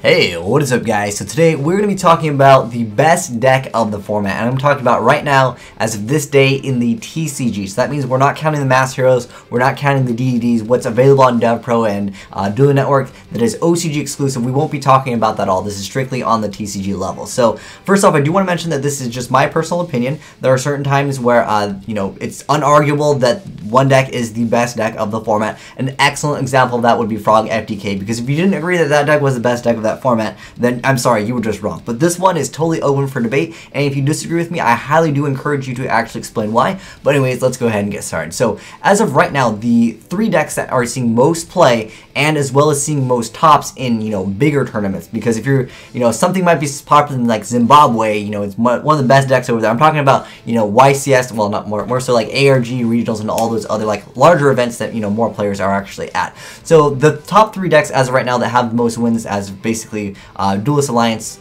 Hey, what is up guys? So today we're going to be talking about the best deck of the format, and I'm talking about right now as of this day in the TCG. So that means we're not counting the Mass Heroes, we're not counting the DeeDees, what's available on DevPro and Dueling Network that is OCG exclusive. We won't be talking about that all. This is strictly on the TCG level. So first off, I do want to mention that this is just my personal opinion. There are certain times where it's unarguable that one deck is the best deck of the format. An excellent example of that would be Frog FDK, because if you didn't agree that that deck was the best deck of that format, then I'm sorry, you were just wrong. But this one is totally open for debate, and if you disagree with me, I highly do encourage you to actually explain why. But anyways, let's go ahead and get started. So as of right now, the three decks that are seeing most play and as well as seeing most tops in bigger tournaments, because if you're something might be popular in like Zimbabwe, it's one of the best decks over there. I'm talking about YCS, well, not more so like ARG regionals and all those other like larger events that more players are actually at. So the top three decks as of right now that have the most wins as basically Duelist Alliance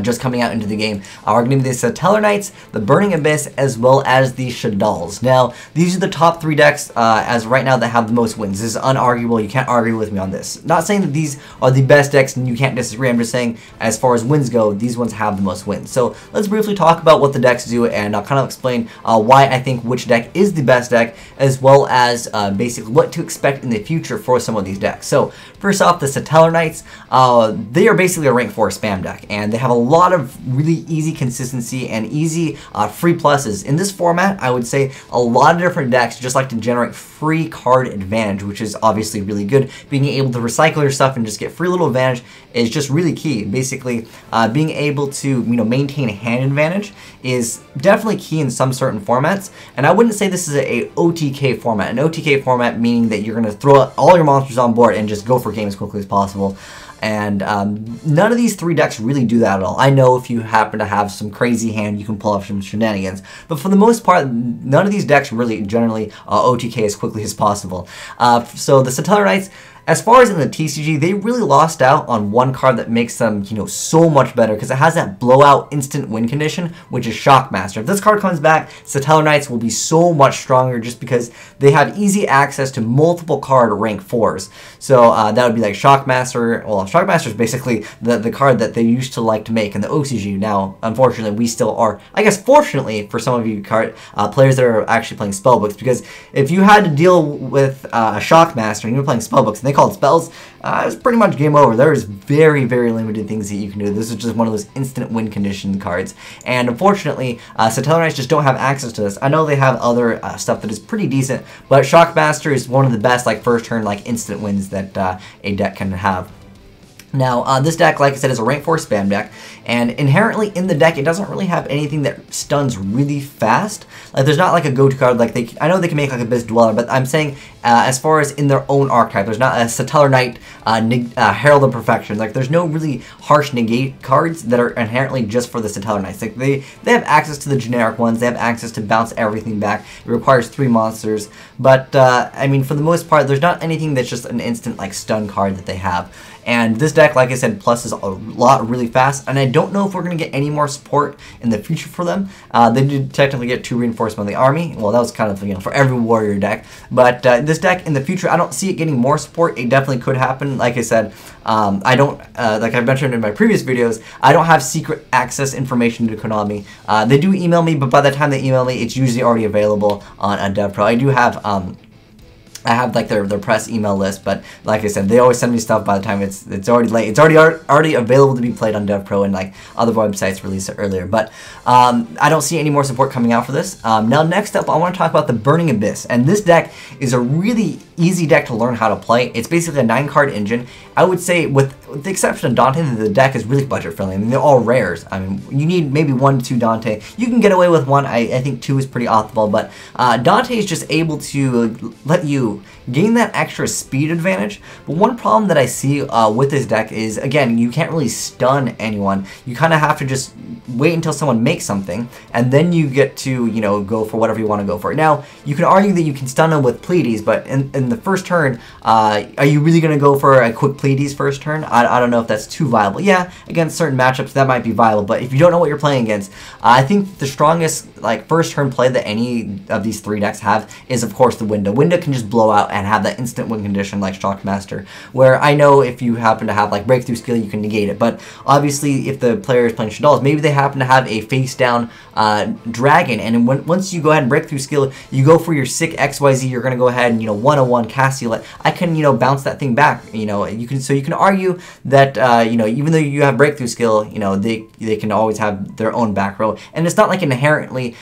just coming out into the game are going to be the Satellar Knights, the Burning Abyss, as well as the Shaddolls. Now, these are the top three decks as right now that have the most wins. This is unarguable. You can't argue with me on this. Not saying that these are the best decks and you can't disagree. I'm just saying as far as wins go, these ones have the most wins. So let's briefly talk about what the decks do, and I'll kind of explain why I think which deck is the best deck, as well as basically what to expect in the future for some of these decks. So first off, the Satellar Knights, they are basically a rank 4 spam deck, and they have a lot of really easy consistency and easy free pluses. In this format, I would say a lot of different decks just like to generate free card advantage, which is obviously really good. Being able to recycle your stuff and just get free little advantage is just really key. Basically, being able to maintain hand advantage is definitely key in some certain formats, and I wouldn't say this is a OTK format. An OTK format meaning that you're going to throw all your monsters on board and just go for game as quickly as possible. And none of these three decks really do that at all. I know if you happen to have some crazy hand, you can pull off some shenanigans. But for the most part, none of these decks really generally OTK as quickly as possible. So the Satellar Knights, as far as in the TCG, they really lost out on one card that makes them, so much better, because it has that blowout instant win condition, which is Shockmaster. If this card comes back, Satellar Knights will be so much stronger just because they have easy access to multiple card rank 4s. So that would be like Shockmaster. Well, Shockmaster is basically the card that they used to like to make in the OCG. Now, unfortunately, we still are, I guess fortunately for some of you players that are actually playing spellbooks, because if you had to deal with a Shockmaster and you were playing spellbooks and they called spells, it's pretty much game over. There is very, very limited things that you can do. This is just one of those instant win condition cards, and unfortunately, Satellar Knights just don't have access to this. I know they have other stuff that is pretty decent, but Shockmaster is one of the best like first turn like instant wins that a deck can have. Now, this deck, like I said, is a rank 4 spam deck, and inherently in the deck, it doesn't really have anything that stuns really fast. Like, there's not like a go-to card. Like, I know they can make like a Abyss Dweller, but I'm saying as far as in their own archetype, there's not a Satellar Knight Herald of Perfection. Like, there's no really harsh negate cards that are inherently just for the Satellar Knights. Like, they have access to the generic ones. They have access to bounce everything back. It requires 3 monsters, but I mean, for the most part, there's not anything that's just an instant like stun card that they have. And this deck, like I said, pluses a lot really fast, and I don't know if we're going to get any more support in the future for them. They did technically get 2 reinforcement of the army. Well, that was kind of, for every warrior deck. But this deck in the future, I don't see it getting more support. It definitely could happen. Like I said, I don't, like I've mentioned in my previous videos, I don't have secret access information to Konami. They do email me, but by the time they email me, it's usually already available on DevPro. I do have, I have like their press email list, but like I said, they always send me stuff by the time it's already late. It's already available to be played on DevPro, and like other websites released it earlier. But I don't see any more support coming out for this. Now next up, I want to talk about the Burning Abyss, and this deck is a really easy deck to learn how to play. It's basically a 9-card engine. I would say, with the exception of Dante, the deck is really budget friendly. I mean, they're all rares. I mean, you need maybe 1 to 2 Dante. You can get away with 1. I think 2 is pretty optimal, but Dante is just able to let you gain that extra speed advantage. But one problem that I see with this deck is, again, you can't really stun anyone. You kind of have to just wait until someone makes something, and then you get to, go for whatever you want to go for. Now, you can argue that you can stun them with Pleiades, but in the first turn, are you really going to go for a quick Pleiades first turn? I don't know if that's too viable. Yeah, against certain matchups, that might be viable, but if you don't know what you're playing against, I think the strongest like first turn play that any of these 3 decks have is of course the window. Window can just blow out and have that instant win condition like Shockmaster, where I know if you happen to have like breakthrough skill, you can negate it. But obviously, if the player is playing Shaddolls, maybe they happen to have a face down dragon, and once you go ahead and breakthrough skill, you go for your sick XYZ. You're gonna go ahead and 101 cast seal it. I can bounce that thing back. You can argue that even though you have breakthrough skill, they can always have their own back row, and it's not like inherently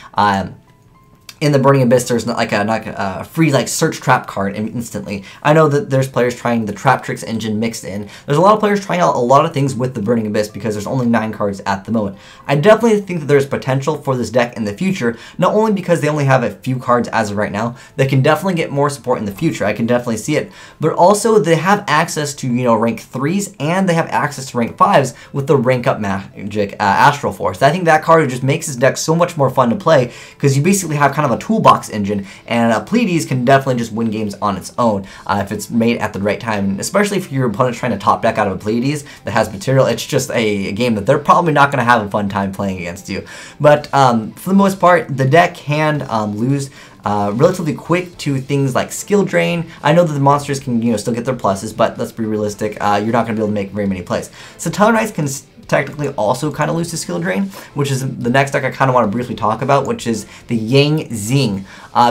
in the Burning Abyss, there's not like a free like search trap card instantly. I know that there's players trying the Trap Tricks engine mixed in. There's a lot of players trying out a lot of things with the Burning Abyss because there's only 9 cards at the moment. I definitely think that there's potential for this deck in the future, not only because they only have a few cards as of right now. They can definitely get more support in the future. I can definitely see it. But also they have access to rank 3s, and they have access to rank 5s with the rank up magic Astral Force. I think that card just makes this deck so much more fun to play because you basically have kind of a toolbox engine, and Pleiades can definitely just win games on its own if it's made at the right time, and especially if your opponent's trying to top deck out of a Pleiades that has material. It's just a game that they're probably not going to have a fun time playing against you. But for the most part, the deck can lose relatively quick to things like skill drain. I know that the monsters can still get their pluses, but let's be realistic, you're not going to be able to make very many plays. So Stellar Knights can technically also kind of lose to skill drain, which is the next deck I kind of want to briefly talk about, which is the Yang Zing.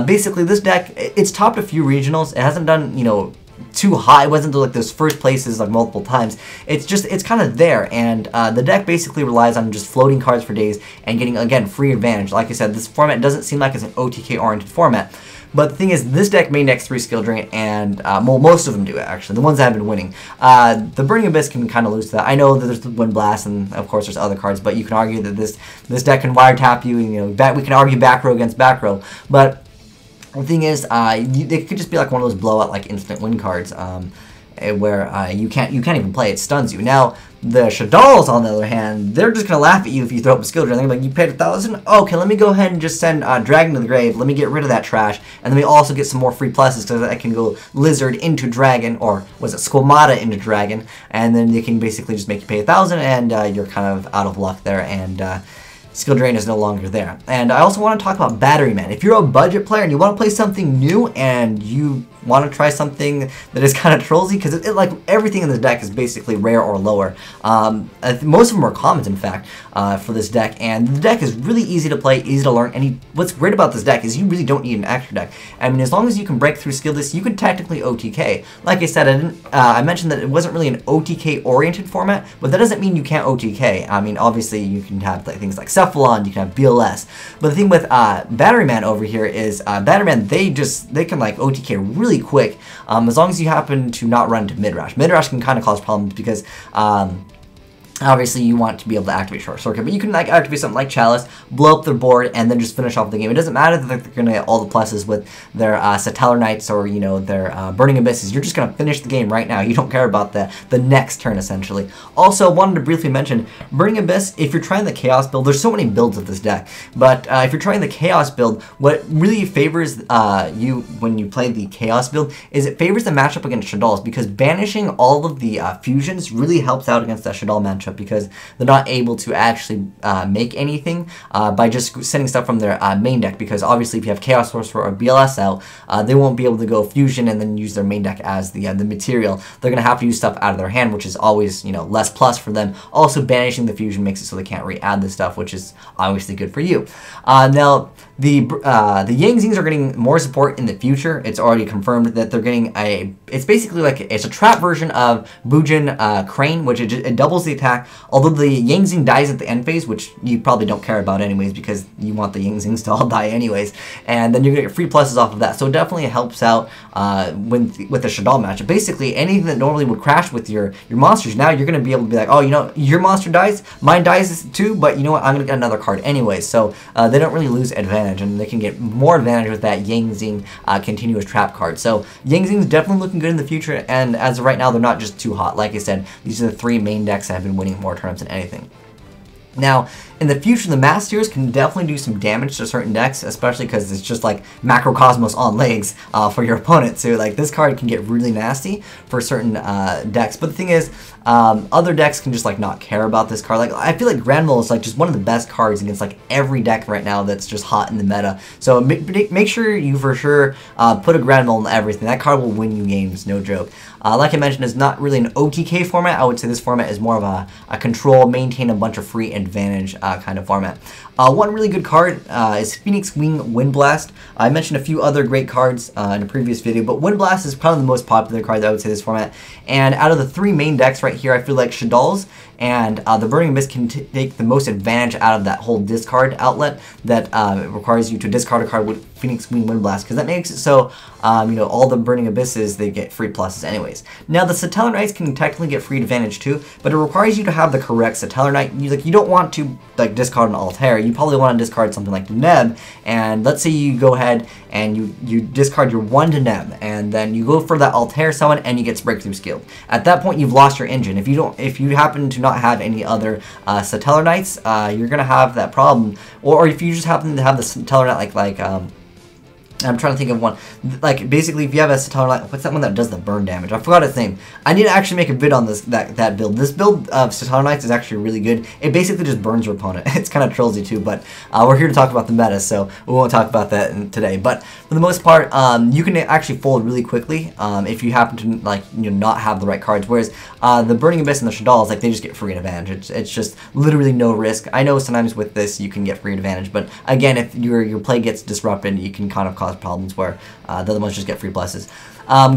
Basically, this deck, it's topped a few regionals. It hasn't done too high. It wasn't like those first places like multiple times. It's kind of there, and the deck basically relies on just floating cards for days and getting, again, free advantage. Like I said, this format doesn't seem like it's an OTK oriented format. But the thing is, this deck main decks 3 skill drain, and well, most of them do, actually. The ones that have been winning. The Burning Abyss can kind of lose to that. I know that there's the Wind Blast, and of course there's other cards, but you can argue that this deck can wiretap you. We can argue back row against back row. But the thing is, it could just be like one of those blowout like instant win cards, where you can't even play. It stuns you. Now the Shaddolls, on the other hand, they're just gonna laugh at you if you throw up a skill drain. They're like, you paid 1,000? Okay, let me go ahead and just send Dragon to the grave. Let me get rid of that trash, and then we also get some more free pluses because I can go Lizard into Dragon, or was it Squamata into Dragon, and then they can basically just make you pay 1,000, and you're kind of out of luck there, and skill drain is no longer there. And I also want to talk about Battery Man. If you're a budget player and you want to play something new and you want to try something that is kind of trollsy, because like everything in the deck is basically rare or lower. Most of them are commons, in fact, for this deck, and the deck is really easy to play, easy to learn, and what's great about this deck is you really don't need an extra deck. I mean, as long as you can break through skill this, you could technically OTK. Like I said, I mentioned that it wasn't really an OTK-oriented format, but that doesn't mean you can't OTK. I mean, obviously, you can have things like Cephalon, you can have BLS, but the thing with Battery Man over here is Battery Man, they can like OTK really quick, as long as you happen to not run into mid-rash. Mid-rash can kind of cause problems because obviously you want to be able to activate Short Circuit, but you can like activate something like Chalice, blow up their board, and then just finish off the game. It doesn't matter that they're going to get all the pluses with their Stellar Knights or their Burning Abysses. You're just going to finish the game right now. You don't care about the next turn, essentially. Also, wanted to briefly mention Burning Abyss. If you're trying the Chaos build, there's so many builds of this deck, but if you're trying the Chaos build, what really favors you when you play the Chaos build is it favors the matchup against Shaddolls, because banishing all of the fusions really helps out against that Shaddol matchup, because they're not able to actually make anything by just sending stuff from their main deck, because obviously if you have Chaos Sorcerer or BLS out, they won't be able to go Fusion and then use their main deck as the material. They're going to have to use stuff out of their hand, which is always less plus for them. Also, banishing the Fusion makes it so they can't re-add this stuff, which is obviously good for you. Now, the Yang Zings are getting more support in the future. It's already confirmed that they're getting it's basically like, it's a trap version of Bujin Crane, which it doubles the attack, although the Yang Zing dies at the end phase, which you probably don't care about anyways, because you want the Yang Zings to all die anyways, and then you're going to get free pluses off of that, so it definitely helps out with the Shaddol matchup. Basically, anything that normally would crash with your monsters, now you're going to be able to be like, oh, your monster dies, mine dies too, but you know what, I'm going to get another card anyways, so they don't really lose advantage, and they can get more advantage with that Yang Zing continuous trap card. So Yang Zing is definitely looking good in the future, and as of right now, they're not just too hot. Like I said, these are the 3 main decks that have been winning more tournaments than anything. Now, in the future, the Masters can definitely do some damage to certain decks, especially because it's just like Macrocosmos on legs for your opponent. So like this card can get really nasty for certain decks. But the thing is, Other decks can just like not care about this card. Like I feel like Grand Mole is like just one of the best cards against like every deck right now that's just hot in the meta. So make sure you for sure put a Grand Mole in everything. That card will win you games, no joke. Like I mentioned, it's not really an OTK format. I would say this format is more of a control, maintain a bunch of free advantage kind of format. One really good card is Phoenix Wing Wind Blast. I mentioned a few other great cards in a previous video, but Wind Blast is probably the most popular card that I would say this format. And out of the 3 main decks right here, I feel like Shadal's and the Burning Abyss can take the most advantage out of that whole discard outlet that requires you to discard a card with Phoenix Wing Wind Blast, because that makes it so you know, all the Burning Abysses, they get free pluses anyways. Now the Satellar Knights can technically get free advantage too, but it requires you to have the correct Satellar Knight. You don't want to like discard an Altair. You probably want to discard something like Neb, and let's say you go ahead and you discard your 1 to Neb, and then you go for that Altair summon and you get Breakthrough Skill. At that point you've lost your engine. If you happen to not have any other Satellar Knights, you're gonna have that problem. Or if you just happen to have the Satellar Knight like I'm trying to think of one. Like, basically, if you have a Satellar Knight, what's that one that does the burn damage? I forgot its name. I need to actually make a vid on that build. This build of Satellar Knights is actually really good. It basically just burns your opponent. It's kind of trollsy too, but we're here to talk about the meta, so we won't talk about that today. But for the most part, you can actually fold really quickly if you happen to like not have the right cards. Whereas the Burning Abyss and the Shadals, like they just get free advantage. It's just literally no risk. I know sometimes with this you can get free advantage, but again, if your play gets disrupted, you can kind of cause problems where the other ones just get free pluses.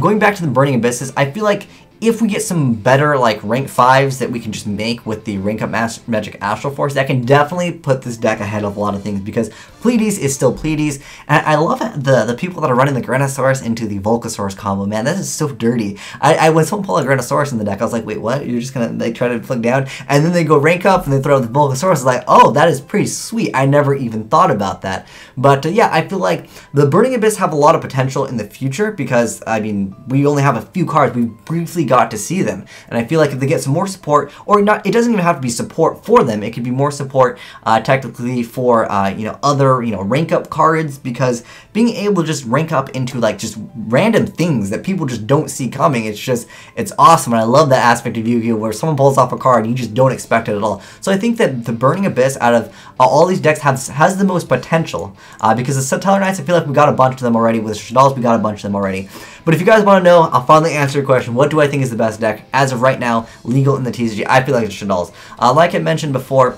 Going back to the Burning Abysses, I feel like if we get some better like rank 5s that we can just make with the rank up Magic Astral Force, that can definitely put this deck ahead of a lot of things, because Pleiades is still Pleiades, and I love the people that are running the Granosaurus into the Volcasaurus combo. Man, that is so dirty. When someone pulled a Granosaurus in the deck, I was like, wait, what? You're just gonna like try to flick down, and then they go rank up and they throw out the Volcasaurus. It's like, oh, that is pretty sweet. I never even thought about that. But yeah, I feel like the Burning Abyss have a lot of potential in the future, because I mean, we only have a few cards. We briefly got to see them, and I feel like if they get some more support, or not, it doesn't even have to be support for them. It could be more support technically for other rank up cards, because being able to just rank up into like just random things that people just don't see coming, it's awesome. And I love that aspect of Yu-Gi-Oh! Where someone pulls off a card and you just don't expect it at all. So I think that the Burning Abyss out of all these decks has the most potential, because the Satellar Knights, I feel like we got a bunch of them already. With Shadals, we got a bunch of them already. But if you guys want to know, I'll finally answer your question. What do I think is the best deck as of right now, legal in the TCG? I feel like it's Shadals. Like I mentioned before,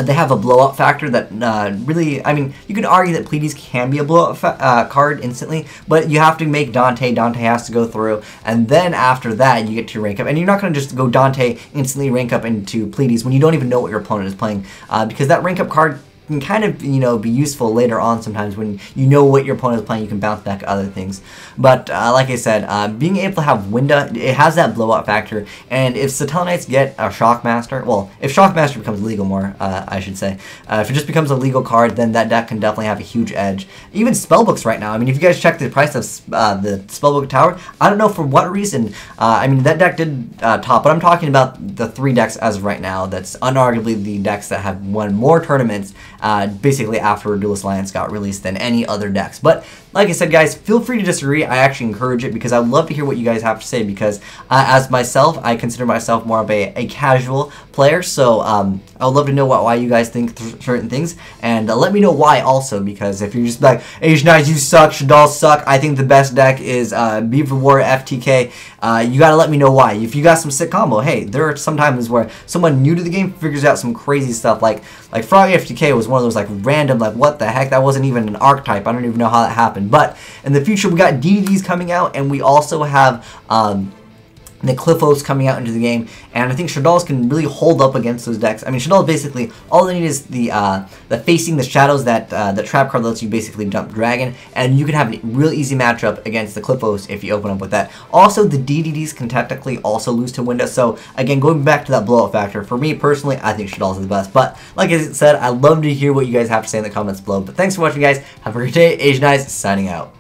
they have a blowout factor that really, I mean, you could argue that Pleiades can be a blowout card instantly, but you have to make Dante. Dante has to go through, and then after that, you get to rank up. And you're not going to just go Dante, instantly rank up into Pleiades when you don't even know what your opponent is playing, because that rank up card can kind of, be useful later on sometimes when you know what your opponent is playing. You can bounce back other things. But like I said, being able to have Winda, it has that blowout factor. And if Satellar Knights get a Shockmaster, well, if Shockmaster becomes legal more, I should say, if it just becomes a legal card, then that deck can definitely have a huge edge. Even Spellbooks right now, I mean, if you guys check the price of the Spellbook Tower, I don't know for what reason, I mean, that deck did top, but I'm talking about the 3 decks as of right now. That's unarguably the decks that have won more tournaments basically after Duelist Alliance got released than any other decks. But like I said, guys, feel free to disagree. I actually encourage it, because I would love to hear what you guys have to say, because as myself, I consider myself more of a casual player, so I would love to know why you guys think certain things, and let me know why also, because if you're just like, Azneyes, you suck, Shadal suck, I think the best deck is Beaver War FTK, you gotta let me know why. If you got some sick combo, hey, there are some times where someone new to the game figures out some crazy stuff, like Frog FTK was one of those like random, like what the heck, that wasn't even an archetype, I don't even know how that happened. But in the future, we got DeeDees coming out, and we also have the Cliffos coming out into the game, and I think Shadals can really hold up against those decks. I mean, Shadals basically, all they need is the facing the shadows, that trap card lets you basically dump Dragon, and you can have a real easy matchup against the Cliffos if you open up with that. Also, the DDDs can technically also lose to Winda, so again, going back to that blowout factor, for me personally, I think Shadals is the best. But like I said, I'd love to hear what you guys have to say in the comments below. But thanks for watching, guys. Have a great day. Azneyes signing out.